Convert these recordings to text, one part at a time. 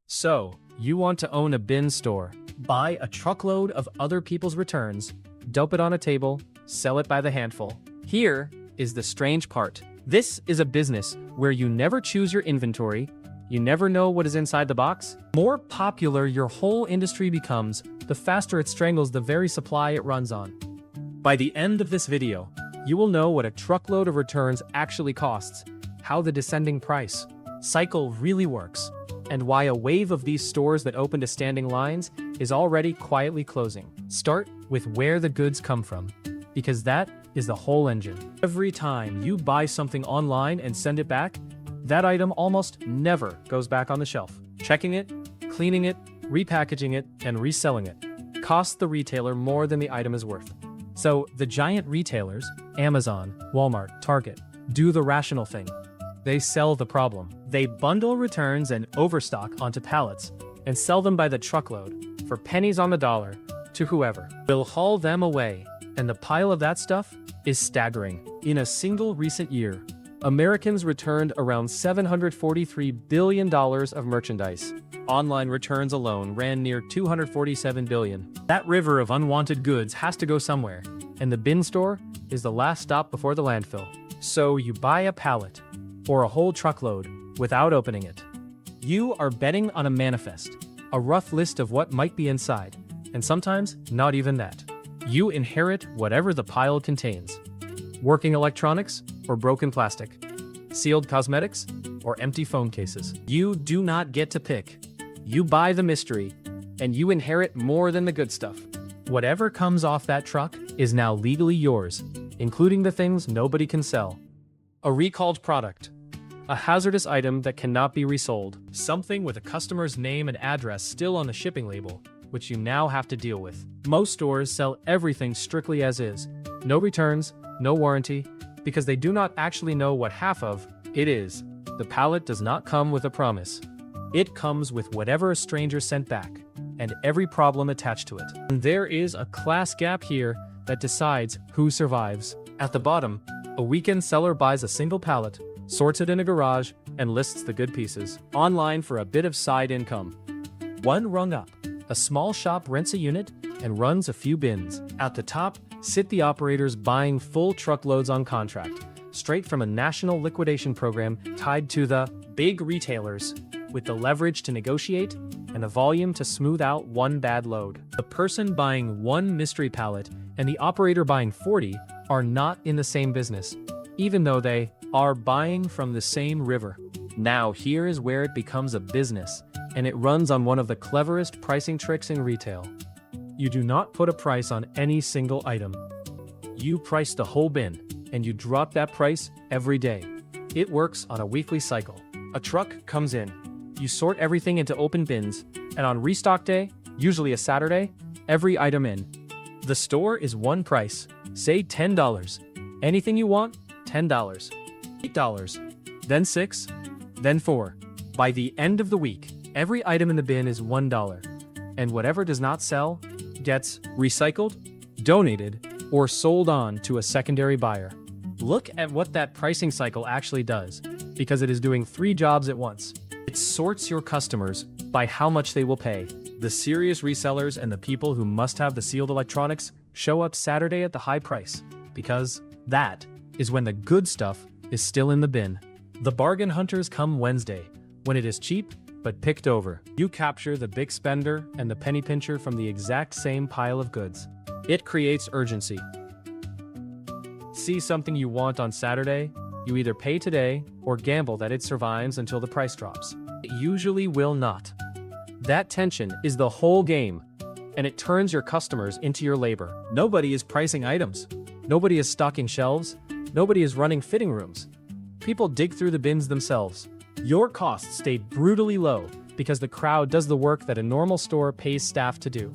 So, you want to own a bin store, buy a truckload of other people's returns, dope it on a table, sell it by the handful. Here is the strange part. This is a business where you never choose your inventory, you never know what is inside the box. More popular your whole industry becomes, the faster it strangles the very supply it runs on. By the end of this video, you will know what a truckload of returns actually costs, how the descending price cycle really works, and why a wave of these stores that open to standing lines is already quietly closing. Start with where the goods come from, because that is the whole engine. Every time you buy something online and send it back, that item almost never goes back on the shelf. Checking it, cleaning it, repackaging it, and reselling it costs the retailer more than the item is worth. So the giant retailers, Amazon, Walmart, Target, do the rational thing. They sell the problem. They bundle returns and overstock onto pallets and sell them by the truckload for pennies on the dollar to whoever will haul them away. And the pile of that stuff is staggering. In a single recent year, Americans returned around $743 billion of merchandise. Online returns alone ran near $247 billion. That river of unwanted goods has to go somewhere, and the bin store is the last stop before the landfill. So you buy a pallet or a whole truckload without opening it. You are betting on a manifest, a rough list of what might be inside, and sometimes not even that. You inherit whatever the pile contains. Working electronics or broken plastic, sealed cosmetics or empty phone cases. You do not get to pick. You buy the mystery, and you inherit more than the good stuff. Whatever comes off that truck is now legally yours, including the things nobody can sell. A recalled product, a hazardous item that cannot be resold, something with a customer's name and address still on the shipping label, which you now have to deal with. Most stores sell everything strictly as is, no returns, no warranty, because they do not actually know what half of it is. The pallet does not come with a promise. It comes with whatever a stranger sent back, and every problem attached to it. And there is a class gap here that decides who survives. At the bottom, a weekend seller buys a single pallet, sorts it in a garage, and lists the good pieces online for a bit of side income. One rung up, a small shop rents a unit and runs a few bins. At the top sit the operators buying full truckloads on contract, straight from a national liquidation program tied to the big retailers, with the leverage to negotiate and the volume to smooth out one bad load. The person buying one mystery pallet and the operator buying 40 are not in the same business, even though they are buying from the same river. Now here is where it becomes a business, and it runs on one of the cleverest pricing tricks in retail. You do not put a price on any single item. You price the whole bin, and you drop that price every day. It works on a weekly cycle. A truck comes in, you sort everything into open bins, and on restock day, usually a Saturday, every item in. The store is one price, say $10. Anything you want, $10. $8, then $6, then $4. By the end of the week, every item in the bin is $1, and whatever does not sell gets recycled, donated, or sold on to a secondary buyer. Look at what that pricing cycle actually does, because it is doing 3 jobs at once. It sorts your customers by how much they will pay. The serious resellers and the people who must have the sealed electronics show up Saturday at the high price, because that is when the good stuff is still in the bin. The bargain hunters come Wednesday, when it is cheap but picked over. You capture the big spender and the penny pincher from the exact same pile of goods. It creates urgency. See something you want on Saturday, you either pay today or gamble that it survives until the price drops. It usually will not. That tension is the whole game, and it turns your customers into your labor. Nobody is pricing items. Nobody is stocking shelves. Nobody is running fitting rooms. People dig through the bins themselves. Your costs stay brutally low because the crowd does the work that a normal store pays staff to do.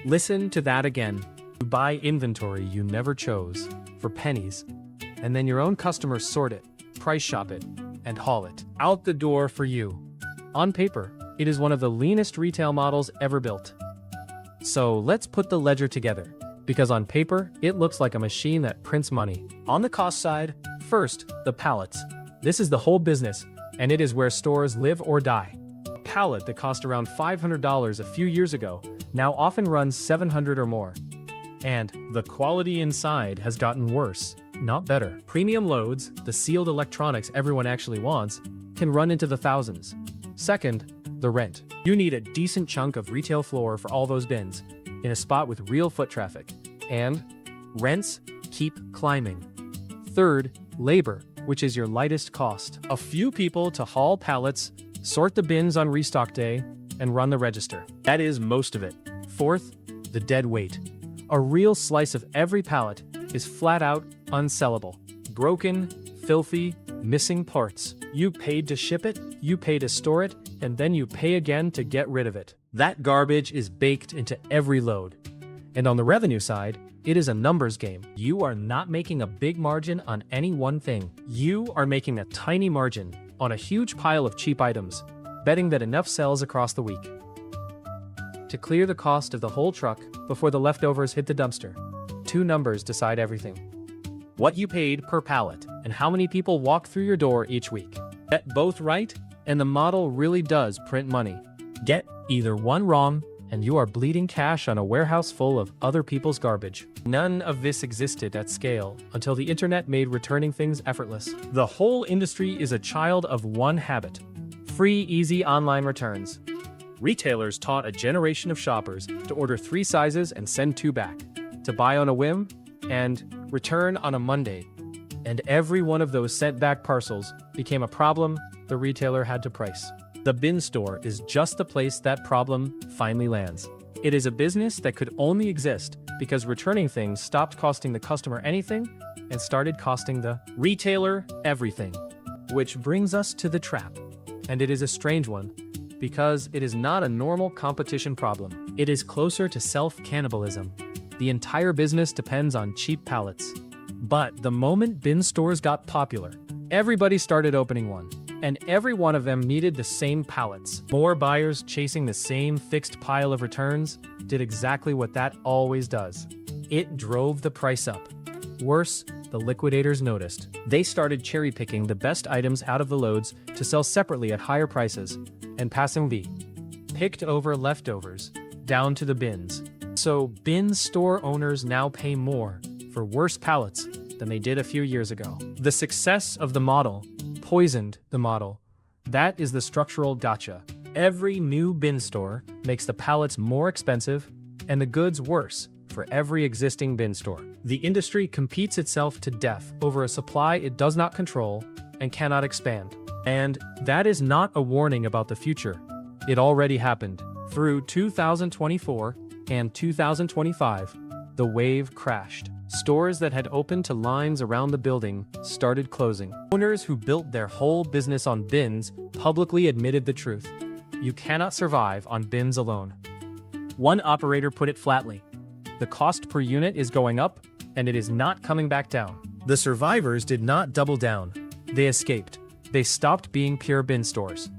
Listen to that again. You buy inventory you never chose for pennies, and then your own customers sort it, price shop it, and haul it out the door for you. On paper, it is one of the leanest retail models ever built. So let's put the ledger together, because on paper, it looks like a machine that prints money. On the cost side, first, the pallets. This is the whole business, and it is where stores live or die. A pallet that cost around $500 a few years ago now often runs $700 or more. And the quality inside has gotten worse, not better. Premium loads, the sealed electronics everyone actually wants, can run into the thousands. Second, the rent. You need a decent chunk of retail floor for all those bins, in a spot with real foot traffic. And rents keep climbing. Third, labor, which is your lightest cost. A few people to haul pallets, sort the bins on restock day, and run the register. That is most of it. Fourth, the dead weight. A real slice of every pallet is flat out unsellable. Broken, filthy, missing parts. You paid to ship it, you pay to store it, and then you pay again to get rid of it. That garbage is baked into every load. And on the revenue side, it is a numbers game. You are not making a big margin on any one thing. You are making a tiny margin on a huge pile of cheap items, betting that enough sells across the week to clear the cost of the whole truck before the leftovers hit the dumpster. Two numbers decide everything. What you paid per pallet and how many people walk through your door each week. Get both right, and the model really does print money. Get either one wrong, and you are bleeding cash on a warehouse full of other people's garbage. None of this existed at scale until the internet made returning things effortless. The whole industry is a child of one habit: free, easy online returns. Retailers taught a generation of shoppers to order 3 sizes and send 2 back, to buy on a whim and return on a Monday. And every one of those sent back parcels became a problem the retailer had to price. The bin store is just the place that problem finally lands. It is a business that could only exist because returning things stopped costing the customer anything and started costing the retailer everything. Which brings us to the trap. And it is a strange one, because it is not a normal competition problem. It is closer to self-cannibalism. The entire business depends on cheap pallets. But the moment bin stores got popular, everybody started opening one. And every one of them needed the same pallets. More buyers chasing the same fixed pile of returns did exactly what that always does. It drove the price up. Worse, the liquidators noticed. They started cherry-picking the best items out of the loads to sell separately at higher prices, and passing the picked over leftovers down to the bins. So bin store owners now pay more for worse pallets than they did a few years ago. The success of the model poisoned the model. That is the structural gotcha. Every new bin store makes the pallets more expensive and the goods worse for every existing bin store. The industry competes itself to death over a supply it does not control and cannot expand. And that is not a warning about the future. It already happened. Through 2024 and 2025, the wave crashed. Stores that had opened to lines around the building started closing. Owners who built their whole business on bins publicly admitted the truth. You cannot survive on bins alone. One operator put it flatly: the cost per unit is going up, and it is not coming back down. The survivors did not double down. They escaped. They stopped being pure bin stores.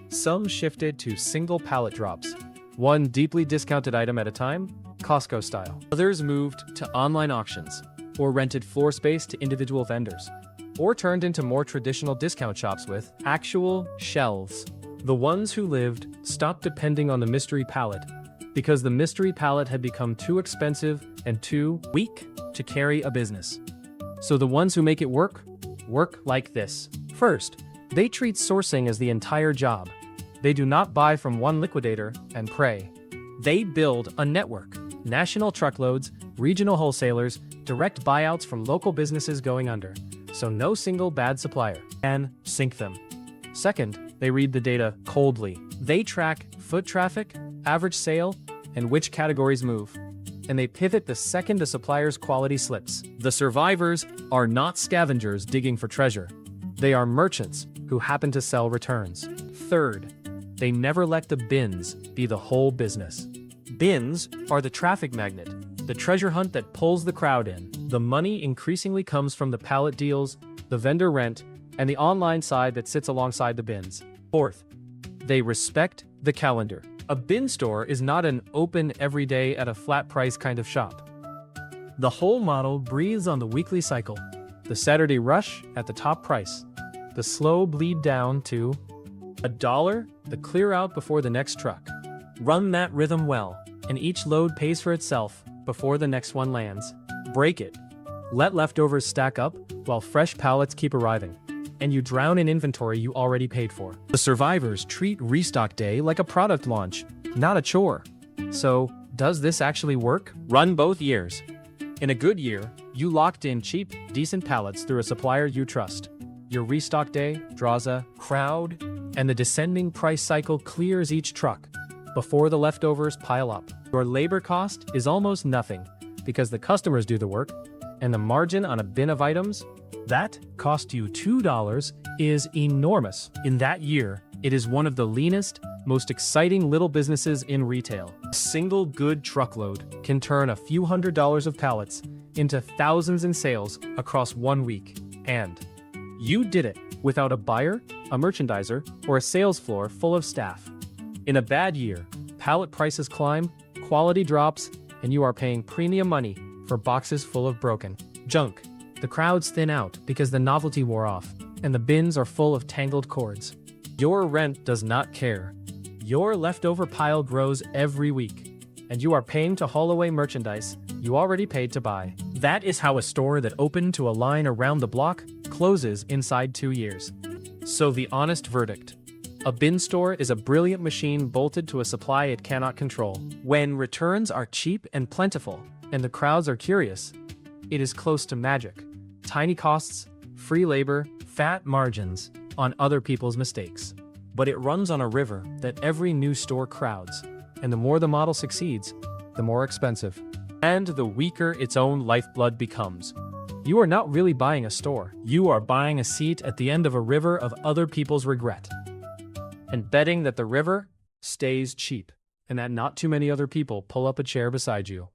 Some shifted to single pallet drops, one deeply discounted item at a time, Costco style. Others moved to online auctions, or rented floor space to individual vendors, or turned into more traditional discount shops with actual shelves. The ones who lived stopped depending on the mystery pallet because the mystery pallet had become too expensive and too weak to carry a business. So the ones who make it work like this. First, they treat sourcing as the entire job. They do not buy from one liquidator and pray. They build a network. National truckloads, regional wholesalers, direct buyouts from local businesses going under, so no single bad supplier can sink them. Second, they read the data coldly. They track foot traffic, average sale, and which categories move. And they pivot the second a supplier's quality slips. The survivors are not scavengers digging for treasure. They are merchants who happen to sell returns. Third, they never let the bins be the whole business. Bins are the traffic magnet, the treasure hunt that pulls the crowd in. The money increasingly comes from the pallet deals, the vendor rent, and the online side that sits alongside the bins. Fourth, they respect the calendar. A bin store is not an open every day at a flat price kind of shop. The whole model breathes on the weekly cycle. The Saturday rush at the top price. The slow bleed down to $1, the clear out before the next truck. Run that rhythm well, and each load pays for itself before the next one lands. Break it. Let leftovers stack up while fresh pallets keep arriving, and you drown in inventory you already paid for. The survivors treat restock day like a product launch, not a chore. So, does this actually work? Run both years. In a good year, you locked in cheap, decent pallets through a supplier you trust. Your restock day draws a crowd, and the descending price cycle clears each truck before the leftovers pile up. Your labor cost is almost nothing because the customers do the work, and the margin on a bin of items that cost you $2 is enormous. In that year, it is one of the leanest, most exciting little businesses in retail. A single good truckload can turn a few $100s of pallets into thousands in sales across 1 week. And you did it without a buyer, a merchandiser, or a sales floor full of staff. In a bad year, pallet prices climb, quality drops, and you are paying premium money for boxes full of broken junk. The crowds thin out because the novelty wore off, and the bins are full of tangled cords. Your rent does not care. Your leftover pile grows every week, and you are paying to haul away merchandise you already paid to buy. That is how a store that opened to a line around the block closes inside 2 years. So the honest verdict: a bin store is a brilliant machine bolted to a supply it cannot control. When returns are cheap and plentiful, and the crowds are curious, it is close to magic. Tiny costs, free labor, fat margins on other people's mistakes. But it runs on a river that every new store crowds, and the more the model succeeds, the more expensive. And the weaker its own lifeblood becomes. You are not really buying a store. You are buying a seat at the end of a river of other people's regret, and betting that the river stays cheap, and that not too many other people pull up a chair beside you.